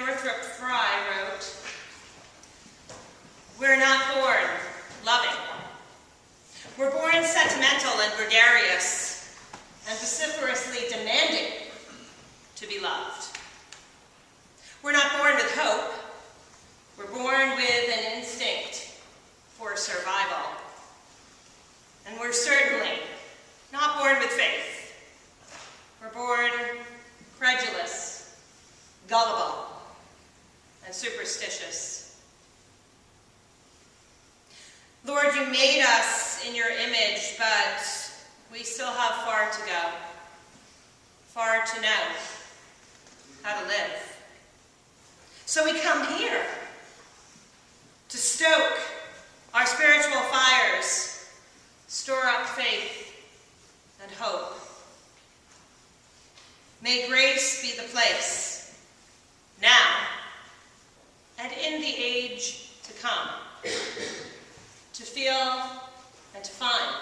Northrop Frye wrote, "We're not born loving. We're born sentimental and gregarious and vociferously demanding to be loved. We're not born with hope. We're born with an instinct for survival. And we're certainly not born with faith. We're born credulous, gullible, and superstitious. Lord, you made us in your image, but we still have far to go, far to know how to live. So we come here to stoke our spiritual fires, store up faith and hope. May grace be the place, now and in the age to come, to feel and to find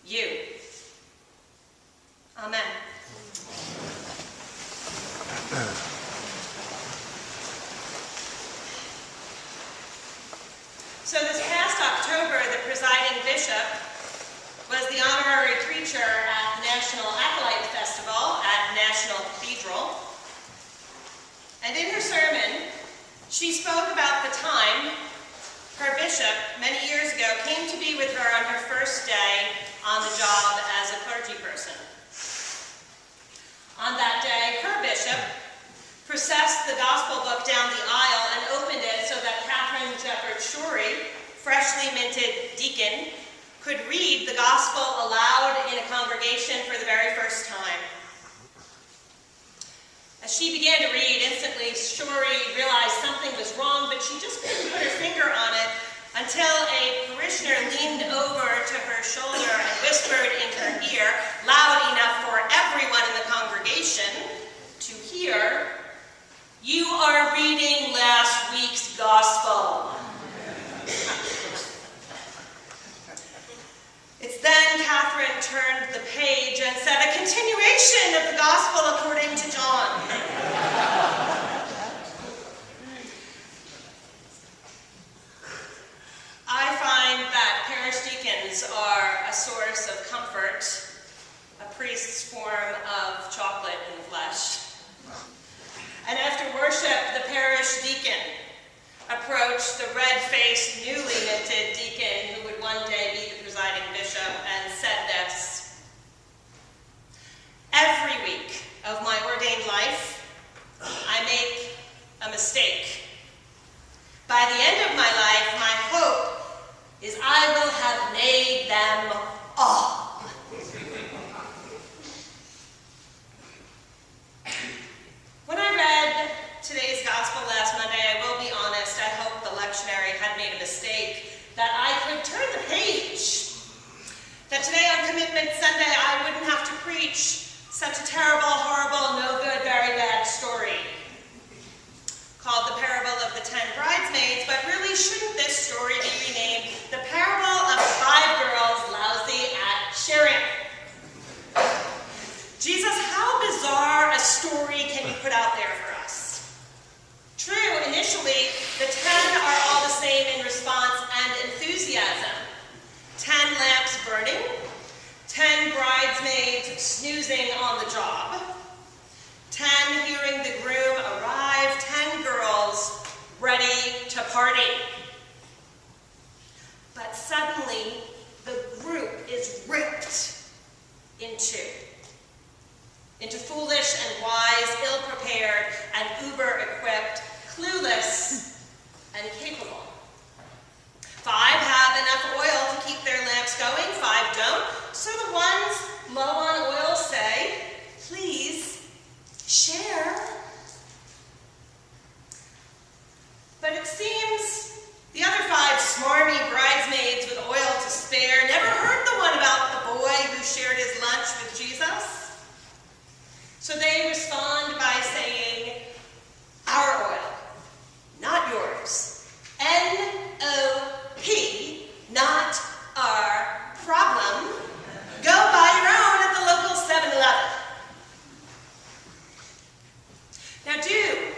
you. Amen. So this past October, the presiding bishop was the honorary preacher at the National Acolyte Festival at National Cathedral. And in her sermon, she spoke about the time her bishop, many years ago, came to be with her on her first day on the job as a clergy person. On that day, her bishop processed the gospel book down the aisle and opened it so that Catherine Gerbracht-Stagnaro, freshly minted deacon, could read the gospel aloud in a congregation for the very first time. As she began to read, instantly Shuri realized something was wrong, but she just couldn't put her finger on it until a parishioner leaned over to her shoulder and whispered in her ear, loud enough for everyone in the congregation to hear, "You are reading last week's gospel." It's then Catherine turned the page and said, "A continuation of the gospel according to John." I find that parish deacons are a source of comfort, a priest's form of chocolate in the flesh. And after worship, the parish deacon approached the red-faced, newly minted deacon who would one day be the presiding bishop and said this: "Every week of my ordained life, I make a mistake. By the end of my life, my hope is I will have made them all." When I read today's gospel last Monday, I will be honest, I hope the lectionary had made a mistake, that I could turn the page. That today on Commitment Sunday, I wouldn't have to preach such a terrible, horrible, no good, very bad story called the Parable of the 10 Bridesmaids, but really shouldn't this story be renamed the Parable of 5 Girls Lousy at Sharing? Jesus, how bizarre a story can you put out there for us? True, initially, the 10 are all the same in response and enthusiasm. 10 lamps burning, 10 bridesmaids snoozing on the job, 10 hearing the groom arrive, 10 girls ready to party. But suddenly, the group is ripped in two. Into foolish and wise, ill-prepared and uber-equipped, clueless and capable. 5 have enough oil to keep their lamps going, 5 don't. So the ones low on oil say, "Please share." But it seems the other 5 smarmy bridesmaids with oil to spare never heard the one about the boy who shared his lunch with Jesus. So they respond by saying, "Our oil, not yours. N-O-P, not our problem. Go buy your own at the local 7-Eleven. Now do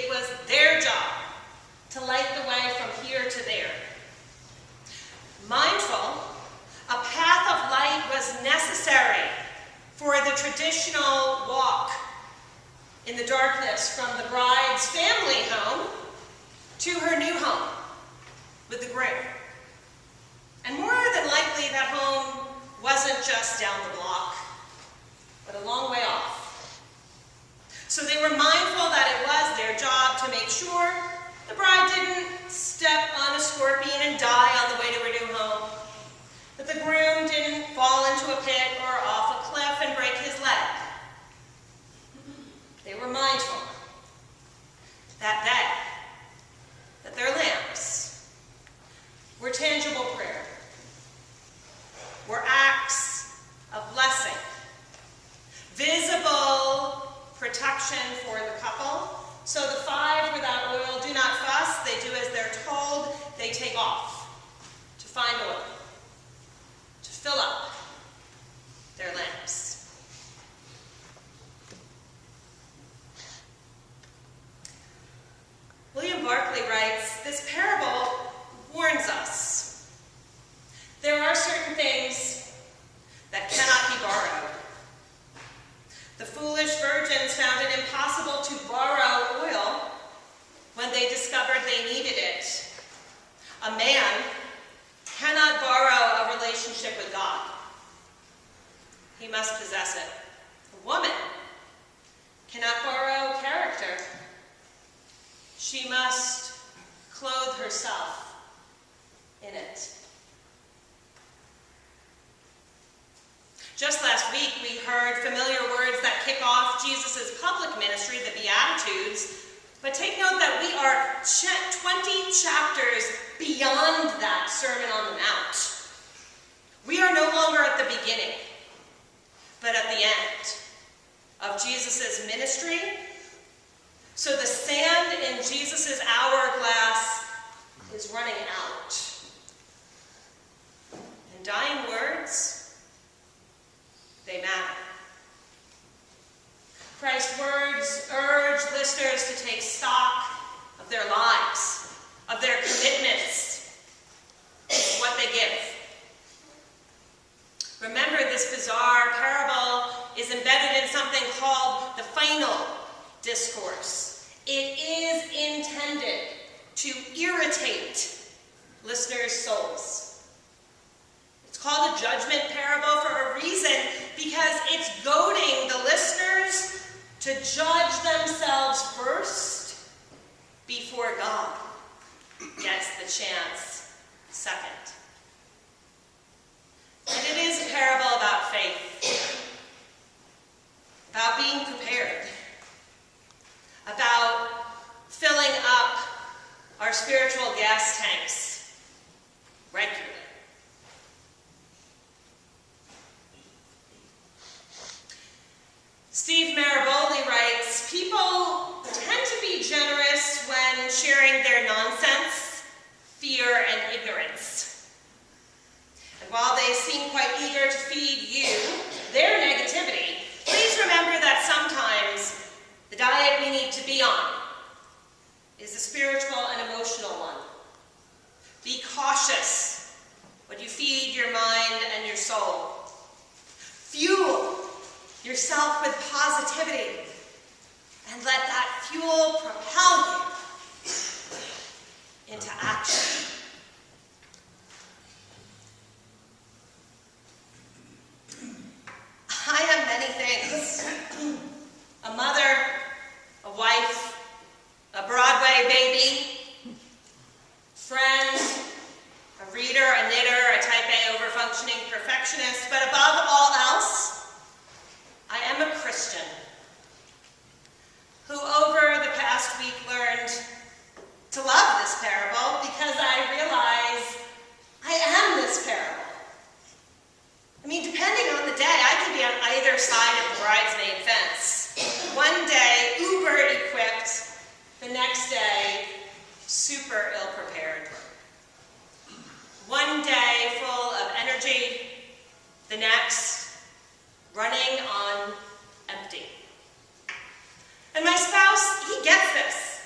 it was their job to light the way from here to there. Mindful, a path of light was necessary for the traditional walk in the darkness from the bride's family home to her new home with the groom. And more than likely, that home wasn't just down the block, but a long way off. So they were mindful that it was their job to make sure the bride didn't step on a scorpion and die on the way to her new home, that the groom didn't fall into a pit or off a cliff and break his leg. They were mindful that their lambs were tangible prayer, were acts of blessing, visible protection for the couple. So the 5 without oil do not fuss, they do as they're told, they take off to find oil, to fill up their lamps. William Barclay writes, this parable warns us. There are certain things that cannot be borrowed. The foolish virgins found it impossible to borrow oil when they discovered they needed it. A man cannot borrow a relationship with God. He must possess it. A woman cannot borrow character. She must clothe herself in it. Just last week, we heard familiar words that kick off Jesus' public ministry, the Beatitudes. But take note that we are 20 chapters beyond that Sermon on the Mount. We are no longer at the beginning, but at the end of Jesus' ministry. So the sand in Jesus' hourglass is running out. And dying words, they matter. Christ's words urge listeners to take stock of their lives, of their commitments, what they give. Remember, this bizarre parable is embedded in something called the final discourse. It is intended to irritate listeners' souls. It's called a judgment parable for a reason, because it's goading the listeners to judge themselves first before God gets the chance second. And it is a parable about faith, about being prepared, about filling up our spiritual gas tanks regularly. Steve Maraboli writes, people tend to be generous when sharing their nonsense, fear, and ignorance. And while they seem quite eager to feed you their negativity, please remember that sometimes the diet we need to be on is a spiritual and emotional one. Be cautious what you feed your mind and your soul. Fuel yourself with positivity, and let that fuel propel you into action. I am many things. A mother, a wife, a Broadway baby, friend, a reader, a knitter, a type A overfunctioning perfectionist, but above all else, I am a Christian who over the past week learned to love this parable because I realize I am this parable. I mean, depending on the day, I could be on either side of the bridesmaid fence. One day, uber equipped, the next day, super ill-prepared. One day, full of energy, the next, running on empty. And my spouse, he gets this.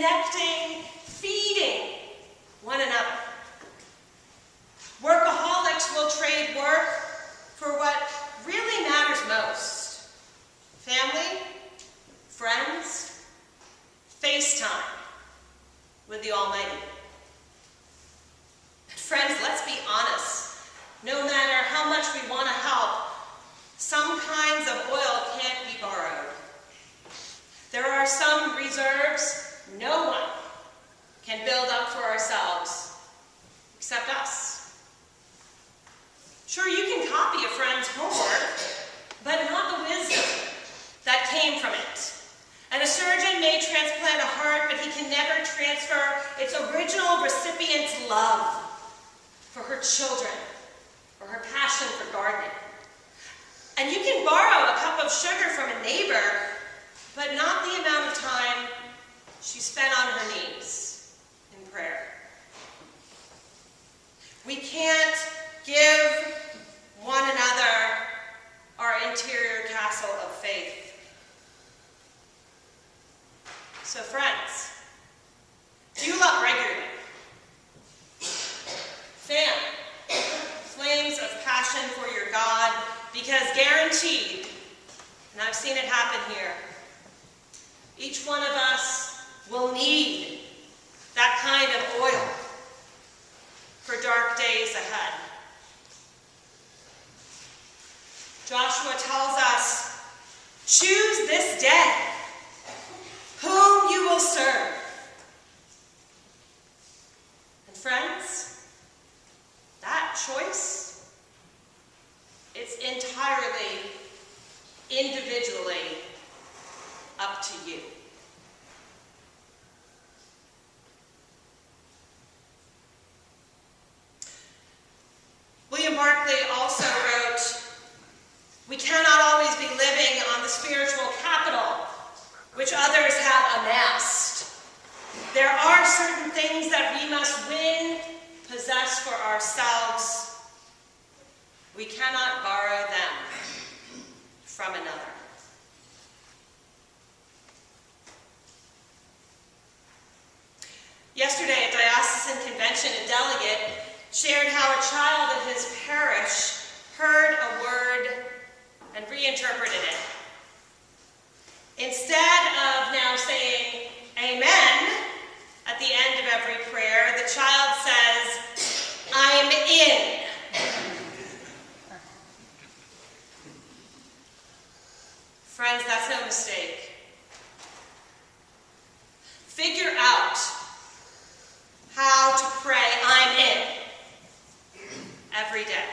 connecting, feeding one another. Workaholics will trade work for what really matters most: family, friends, FaceTime with the Almighty. But friends, let's be honest. No matter how much we want to help, some kinds of oil can't be borrowed. There are some reserves no one can build up for ourselves except us. Sure, you can copy a friend's homework, but not the wisdom that came from it. And a surgeon may transplant a heart, but he can never transfer its original recipient's love for her children or her passion for gardening. And you can borrow a cup of sugar from a neighbor, but not the amount of time she spent on her knees in prayer. We can't give one another our interior castle of faith. So friends, fuel up regularly. Fan flames of passion for your God, because guaranteed, and I've seen it happen here, each one of us will need that kind of oil for dark days ahead. Joshua tells us, choose this day whom you will serve. And friends, that choice, it's entirely, individually up to you. William Barclay also wrote, we cannot always be living on the spiritual capital which others have amassed. There are certain things that we must win, possess for ourselves. We cannot borrow them from another. Yesterday at Diocesan Convention, a delegate shared how a child in his parish heard a word and reinterpreted it. Instead of now saying amen at the end of every prayer, the child says, I'm in. Friends, that's no mistake. Figure out how to pray I'm in every day.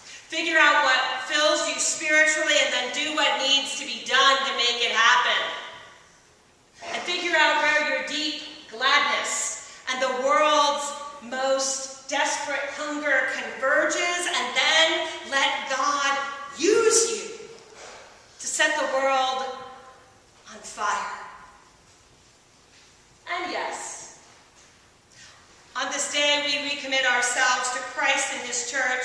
Figure out what fills you spiritually and then do what needs to be done to make it happen. And figure out where your deep gladness and the world's most desperate hunger converges, and then let God use you to set the world on fire. And yes, on this day we recommit ourselves to Christ and His church,